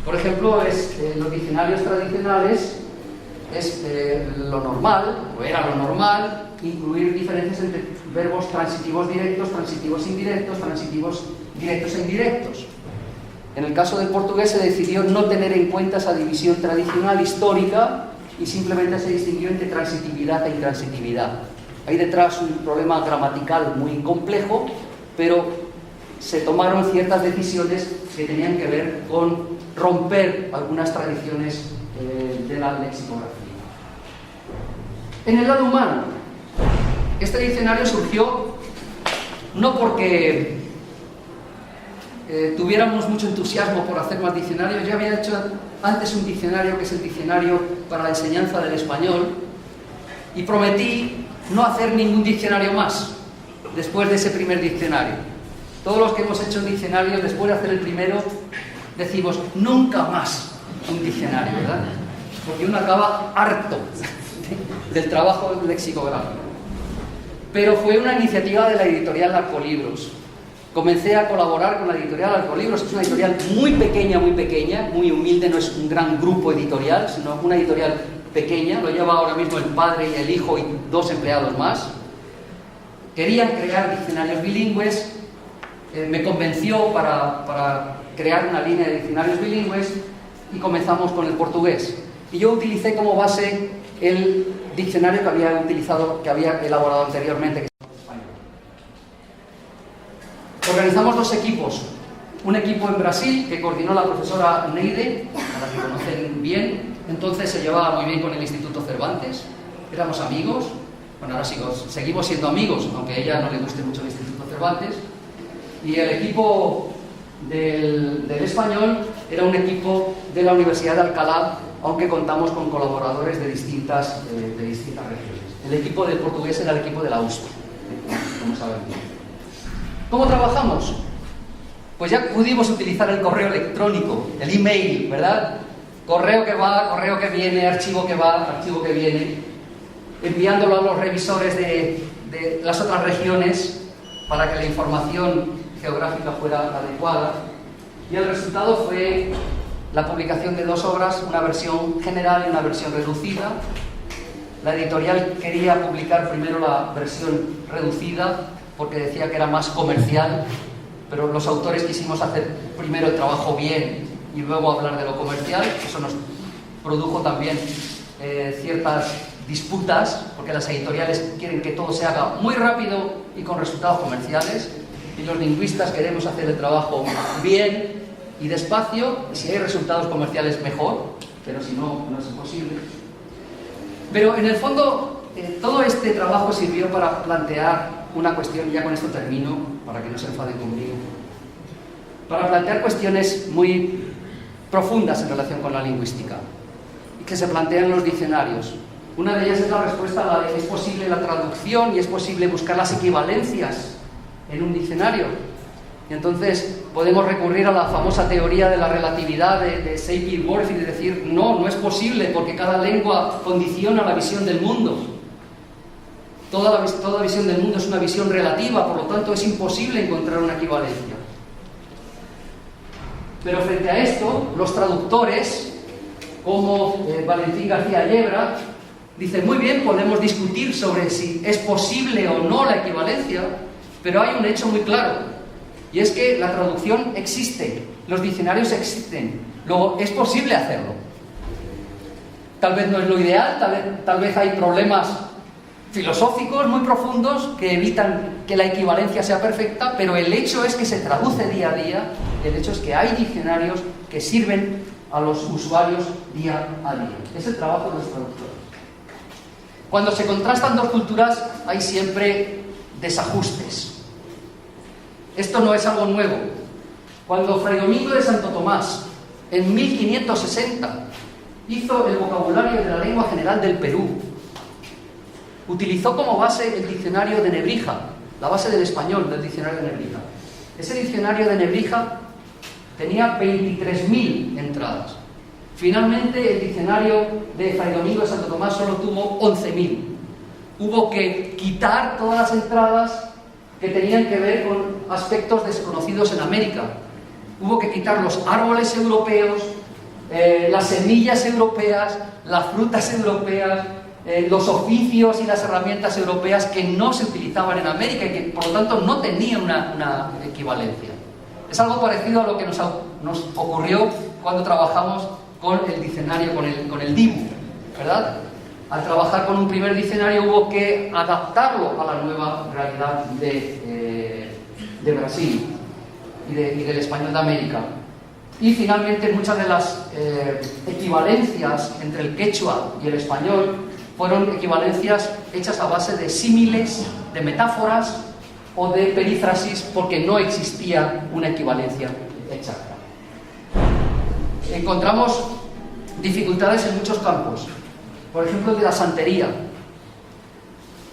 Por ejemplo, en los diccionarios tradicionales es lo normal, o era lo normal, incluir diferencias entre verbos transitivos directos, transitivos indirectos, transitivos directos e indirectos. En el caso del portugués se decidió no tener en cuenta esa división tradicional histórica y simplemente se distinguió entre transitividad e intransitividad. Hay detrás un problema gramatical muy complejo, pero se tomaron ciertas decisiones que tenían que ver con romper algunas tradiciones de la lexicografía. En el lado humano, este diccionario surgió no porque tuviéramos mucho entusiasmo por hacer más diccionarios. Yo había hecho antes un diccionario que es el diccionario para la enseñanza del español y prometí no hacer ningún diccionario más después de ese primer diccionario. Todos los que hemos hecho un diccionario después de hacer el primero decimos nunca más un diccionario, ¿verdad? Porque uno acaba harto del trabajo lexicográfico. Pero fue una iniciativa de la editorial Arcolibros. Comencé a colaborar con la editorial Arcolibros. Es una editorial muy pequeña, muy humilde, no es un gran grupo editorial, sino una editorial pequeña. Lo lleva ahora mismo el padre y el hijo y 2 empleados más. Querían crear diccionarios bilingües. Me convenció para crear una línea de diccionarios bilingües y comenzamos con el portugués. Y yo utilicé como base el diccionario que había elaborado anteriormente, que es el español. Organizamos 2 equipos. Un equipo en Brasil que coordinó la profesora Neide, a la que conocen bien. Entonces se llevaba muy bien con el Instituto Cervantes. Éramos amigos. Bueno, ahora seguimos siendo amigos, aunque a ella no le guste mucho el Instituto Cervantes. Y el equipo del español era un equipo de la Universidad de Alcalá, aunque contamos con colaboradores de distintas regiones. El equipo del portugués era el equipo de la USP, como saben bien. ¿Cómo trabajamos? Pues ya pudimos utilizar el correo electrónico, el email, ¿verdad? Correo que va, correo que viene, archivo que va, archivo que viene, enviándolo a los revisores de las otras regiones para que la información geográfica fuera adecuada. Y el resultado fue la publicación de 2 obras, una versión general y una versión reducida. La editorial quería publicar primero la versión reducida porque decía que era más comercial, pero los autores quisimos hacer primero el trabajo bien y luego hablar de lo comercial. Eso nos produjo también ciertas disputas, porque las editoriales quieren que todo se haga muy rápido y con resultados comerciales, y los lingüistas queremos hacer el trabajo bien y despacio, y si hay resultados comerciales mejor, pero si no, no es imposible. Pero en el fondo, todo este trabajo sirvió para plantear una cuestión, y ya con esto termino, para que no se enfaden conmigo, para plantear cuestiones muy profundas en relación con la lingüística, y que se plantean en los diccionarios. Una de ellas es la respuesta a la de ¿es posible la traducción y es posible buscar las equivalencias en un diccionario? Y entonces podemos recurrir a la famosa teoría de la relatividad de Sapir-Whorf y de decir no es posible porque cada lengua condiciona la visión del mundo. Toda visión del mundo es una visión relativa, por lo tanto es imposible encontrar una equivalencia. Pero frente a esto, los traductores, como Valentín García Yebra, dicen muy bien, podemos discutir sobre si es posible o no la equivalencia, pero hay un hecho muy claro. Y es que la traducción existe, los diccionarios existen, luego es posible hacerlo. Tal vez no es lo ideal, tal vez hay problemas filosóficos muy profundos que evitan que la equivalencia sea perfecta, pero el hecho es que se traduce día a día, el hecho es que hay diccionarios que sirven a los usuarios día a día. Es el trabajo de los traductores. Cuando se contrastan 2 culturas hay siempre desajustes. Esto no es algo nuevo. Cuando Fray Domingo de Santo Tomás, en 1560, hizo el vocabulario de la lengua general del Perú, utilizó como base el diccionario de Nebrija, la base del español del diccionario de Nebrija. Ese diccionario de Nebrija tenía 23.000 entradas. Finalmente, el diccionario de Fray Domingo de Santo Tomás solo tuvo 11.000. Hubo que quitar todas las entradas que tenían que ver con aspectos desconocidos en América. Hubo que quitar los árboles europeos, las semillas europeas, las frutas europeas, los oficios y las herramientas europeas que no se utilizaban en América y que por lo tanto no tenían una equivalencia. Es algo parecido a lo que nos ocurrió cuando trabajamos con el diccionario, con el DIBU, ¿verdad? Al trabajar con un primer diccionario hubo que adaptarlo a la nueva realidad de Brasil y del español de América. Y finalmente muchas de las equivalencias entre el quechua y el español fueron equivalencias hechas a base de símiles, de metáforas o de perífrasis, porque no existía una equivalencia exacta. Encontramos dificultades en muchos campos, por ejemplo de la santería,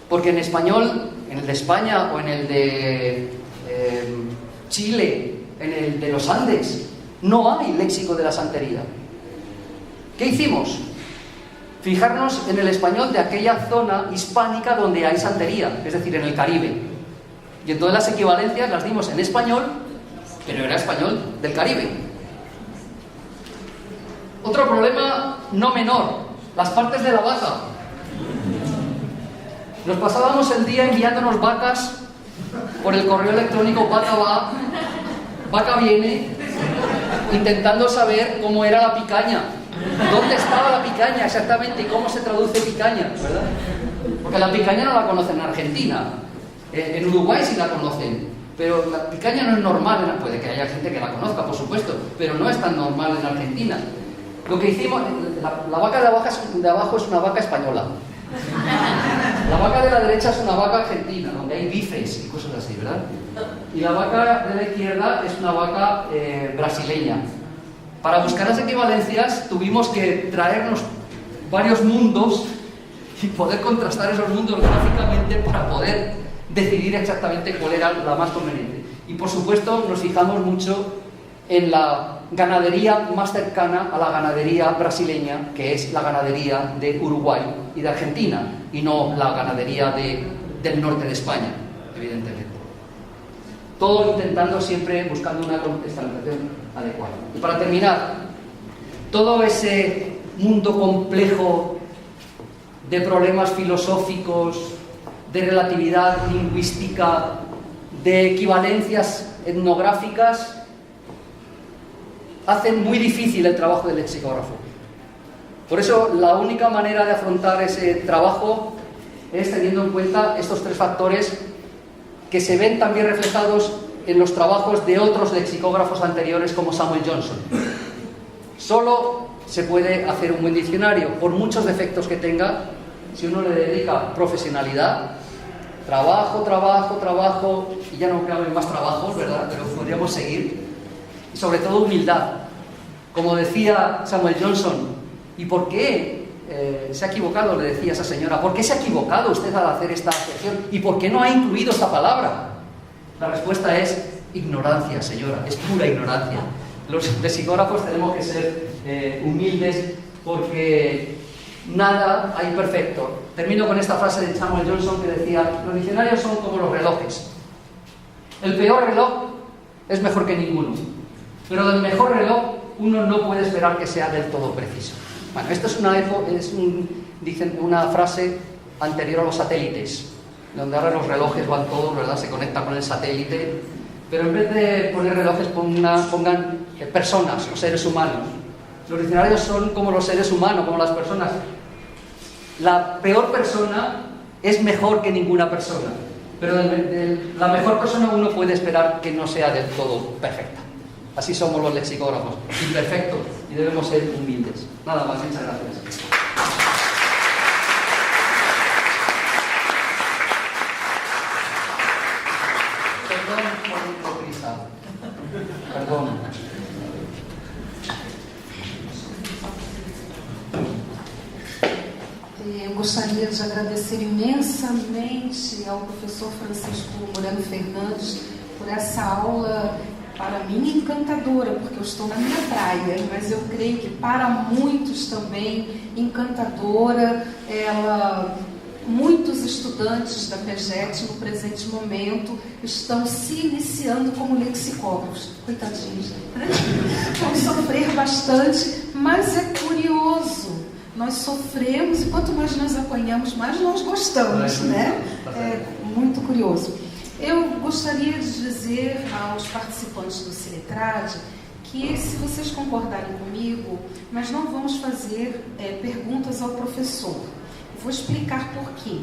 porque en español, en el de España o en el de Chile, en el de los Andes, no hay léxico de la santería. ¿Qué hicimos? Fijarnos en el español de aquella zona hispánica donde hay santería, es decir, en el Caribe. Y entonces las equivalencias las dimos en español, pero era español del Caribe. Otro problema no menor, las partes de la vaca. Nos pasábamos el día enviándonos vacas por el correo electrónico vaca va, vaca viene, intentando saber cómo era la picaña, dónde estaba la picaña exactamente y cómo se traduce picaña, ¿verdad? Porque la picaña no la conocen en Argentina, en Uruguay sí la conocen, pero la picaña no es normal, puede que haya gente que la conozca, por supuesto, pero no es tan normal en Argentina. Lo que hicimos, la vaca de abajo es una vaca española. La vaca de la derecha es una vaca argentina, donde hay bifes y cosas así, ¿verdad? Y la vaca de la izquierda es una vaca brasileña. Para buscar las equivalencias tuvimos que traernos varios mundos y poder contrastar esos mundos gráficamente para poder decidir exactamente cuál era la más conveniente. Y por supuesto nos fijamos mucho en la ganadería más cercana a la ganadería brasileña, que es la ganadería de Uruguay y de Argentina, y no la ganadería del norte de España, evidentemente. Todo intentando siempre buscando una contextualización adecuada. Y para terminar, todo ese mundo complejo de problemas filosóficos, de relatividad lingüística, de equivalencias etnográficas, hacen muy difícil el trabajo del lexicógrafo. Por eso la única manera de afrontar ese trabajo es teniendo en cuenta estos tres factores que se ven también reflejados en los trabajos de otros lexicógrafos anteriores como Samuel Johnson. Solo se puede hacer un buen diccionario, por muchos defectos que tenga, si uno le dedica profesionalidad, trabajo, y ya no caben más trabajos, ¿verdad? Pero podríamos seguir. Y sobre todo humildad. Como decía Samuel Johnson, ¿y por qué se ha equivocado? Le decía esa señora, ¿por qué se ha equivocado usted al hacer esta acepción? ¿Y por qué no ha incluido esta palabra? La respuesta es ignorancia, señora, es pura ignorancia. Los lexicógrafos tenemos que ser humildes porque nada hay perfecto. Termino con esta frase de Samuel Johnson que decía, los diccionarios son como los relojes. El peor reloj es mejor que ninguno. Pero del mejor reloj uno no puede esperar que sea del todo preciso. Bueno, esto es una frase anterior a los satélites, donde ahora los relojes van todos, ¿verdad? Se conectan con el satélite, pero en vez de poner relojes pongan personas o seres humanos. Los diccionarios son como los seres humanos, como las personas. La peor persona es mejor que ninguna persona, pero la mejor persona uno puede esperar que no sea del todo perfecta. Así somos los lexicógrafos, imperfectos, y debemos ser humildes. Nada más, muchas gracias. Perdón por mi hipocresía. Perdón. Eu gostaria de agradecer imensamente ao professor Francisco Moreno Fernandes por essa aula, para mim, encantadora, porque eu estou na minha praia, mas eu creio que para muitos também encantadora. Muitos estudantes da PEGET, no presente momento, estão se iniciando como lexicógrafos. Coitadinhos, né? Vão sofrer bastante, mas é curioso. Nós sofremos e quanto mais nós apanhamos, mais nós gostamos, né? É muito curioso. Eu gostaria de dizer aos participantes do Ciletrade que, se vocês concordarem comigo, nós não vamos fazer perguntas ao professor. Eu vou explicar por quê.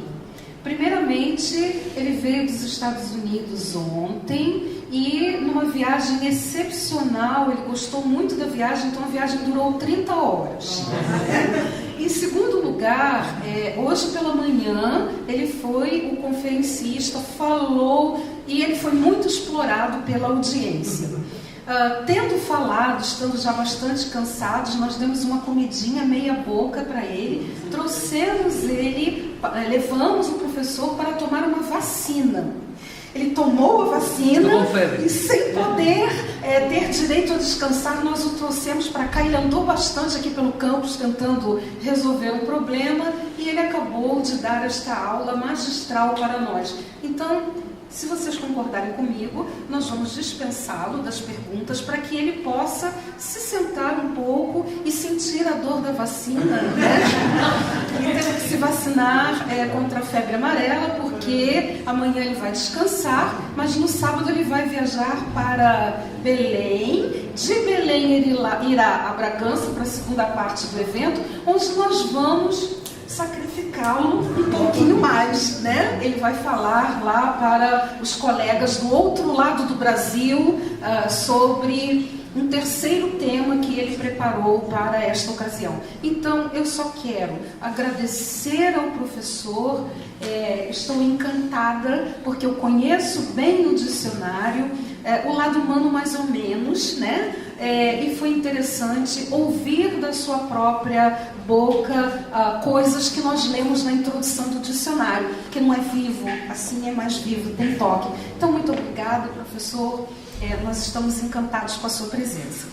Primeiramente, ele veio dos Estados Unidos ontem e numa viagem excepcional, ele gostou muito da viagem, então a viagem durou 30 horas. Em segundo lugar, hoje pela manhã, ele foi o conferencista, falou e ele foi muito explorado pela audiência. Tendo falado, estando já bastante cansados, nós demos uma comidinha meia boca para ele, trouxemos ele, levamos o professor para tomar uma vacina. Ele tomou a vacina e, sem poder ter direito a descansar, nós o trouxemos para cá. Ele andou bastante aqui pelo campus tentando resolver o problema e ele acabou de dar esta aula magistral para nós. Então, se vocês concordarem comigo, nós vamos dispensá-lo das perguntas para que ele possa se sentar um pouco e sentir a dor da vacina, né? Ele teve que se vacinar contra a febre amarela, porque amanhã ele vai descansar, mas no sábado ele vai viajar para Belém. De Belém ele irá a Bragança para a segunda parte do evento, onde nós vamos sacrificá-lo um pouquinho mais, né? Ele vai falar lá para os colegas do outro lado do Brasil sobre um terceiro tema que ele preparou para esta ocasião. Então, eu só quero agradecer ao professor, estou encantada, porque eu conheço bem o dicionário, o lado humano mais ou menos, né? E foi interessante ouvir da sua própria boca coisas que nós lemos na introdução do dicionário, que não é vivo, assim é mais vivo, tem toque. Então, muito obrigada, professor. Nós estamos encantados com a sua presença.